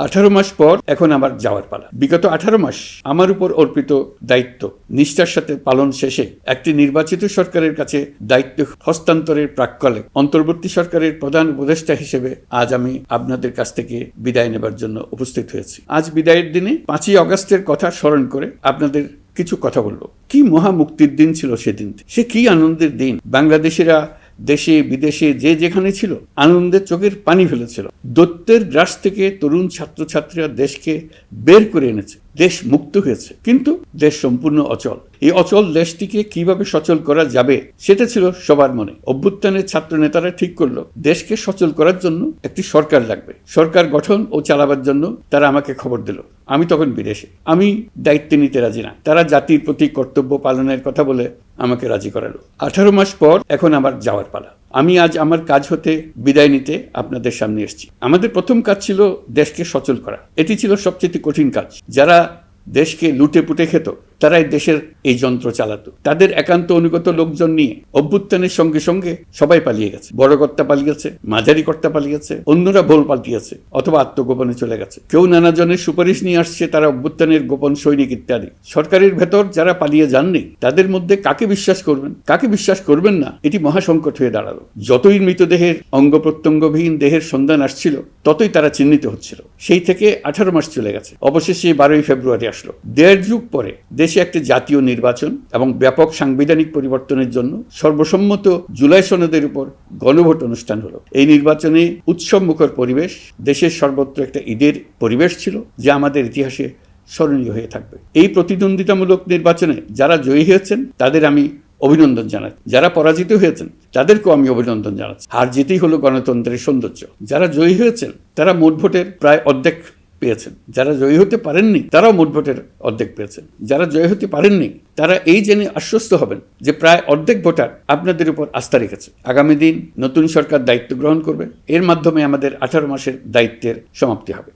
18 মাস পর এখন আমার যাওয়ার পালা। বিগত 18 মাস আমার উপর অর্পিত দায়িত্ব নিষ্ঠার সাথে পালন শেষে একটি নির্বাচিত সরকারের কাছে দায়িত্ব হস্তান্তরের প্রাক্কালে অন্তর্বর্তী সরকারের প্রধান উপদেষ্টা হিসেবে আজ আমি আপনাদের কাছ থেকে বিদায় নেবার জন্য উপস্থিত হয়েছি। আজ বিদায়ের দিনে 5ই আগস্টের কথা স্মরণ করে আপনাদের কিছু কথা বলবো। কি মহা মুক্তির দিন ছিল সেদিন, সে কি আনন্দের দিন। বাংলাদেশিরা দেশে বিদেশে যে যেখানে ছিল আনন্দের চোখের পানি ফেলেছিল। দৈত্যের গ্রাস থেকে তরুণ ছাত্রছাত্রীরা দেশকে বের করে এনেছে, দেশ মুক্ত হয়েছে, কিন্তু দেশ সম্পূর্ণ অচল। এই অচল দেশটিকে কিভাবে সচল করা যাবে সেটা ছিল সবার মনে। অভ্যুত্থানের ছাত্র নেতারা ঠিক করলো দেশকে সচল করার জন্য একটি সরকার লাগবে। সরকার গঠন ও চালাবার জন্য তারা আমাকে খবর দিল। আমি তখন বিদেশে, আমি দায়িত্ব নিতে রাজি না। তারা জাতির প্রতি কর্তব্য পালনের কথা বলে আমাকে রাজি করালো। 18 মাস পর এখন আমার যাওয়ার পালা। আমি আজ আমার কাজ হতে বিদায় নিতে আপনাদের সামনে এসেছি। আমাদের প্রথম কাজ ছিল দেশকে সচল করা। এটি ছিল সবচেয়ে কঠিন কাজ। যারা দেশকে লুটে পুটে খেত তারাই দেশের এই যন্ত্র চালাতো। তাদের একান্ত অনুগত লোকজন নিয়ে অভ্যুত্থানের সঙ্গে সঙ্গে সবাই পালিয়ে গেছে। বড় কর্তা পালিয়েছে, মাঝারি কর্তা পালিয়েছে, অন্যরা ভোল পাল্টিয়েছে অথবা আত্মগোপনে চলে গেছে। কেউ নানা জনের সুপারিশ নিয়ে আসছে, তারা অভ্যুত্থানের গোপন সৈনিক ইত্যাদি। সরকারের ভেতর যারা পালিয়ে যাননি তাদের মধ্যে কাকে বিশ্বাস করবেন, কাকে বিশ্বাস করবেন না, এটি মহাসংকট হয়ে দাঁড়ালো। যতই মৃতদেহের অঙ্গ প্রত্যঙ্গবিহীন দেহের সন্ধান আসছিল ততই তারা চিহ্নিত হচ্ছিল। সেই থেকে 18 মাস চলে গেছে। অবশেষে 12ই ফেব্রুয়ারি আসলো। 1.5 যুগ পরে দেশে একটি জাতীয় নির্বাচন এবং ব্যাপক সাংবিধানিক পরিবর্তনের জন্য সর্বসম্মত জুলাই সনদের উপর গণভোট অনুষ্ঠান হলো। এই নির্বাচনে উৎসবমুখর পরিবেশ, দেশের সর্বত্র একটা ঈদের পরিবেশ ছিল, যা আমাদের ইতিহাসে স্মরণীয় হয়ে থাকবে। এই প্রতিদ্বন্দ্বিতামূলক নির্বাচনে যারা জয়ী হয়েছেন তাদের আমি অভিনন্দন জানাই। যারা পরাজিত হয়েছেন তাদেরকেও আমি অভিনন্দন জানাচ্ছি। হার জিতেই হলো গণতন্ত্রের সৌন্দর্য। যারা জয়ী হয়েছেন তারা মোট ভোটের প্রায় অর্ধেক পেয়েছেন। যারা জয়ী হতে পারেননি তারাও মোট ভোটের অর্ধেক পেয়েছেন। যারা জয়ী হতে পারেননি তারা এই জেনে আশ্বস্ত হবেন যে প্রায় অর্ধেক ভোটার আপনাদের উপর আস্থা রেখেছে। আগামী দিন নতুন সরকার দায়িত্ব গ্রহণ করবে। এর মাধ্যমে আমাদের 18 মাসের দায়িত্বের সমাপ্তি হবে।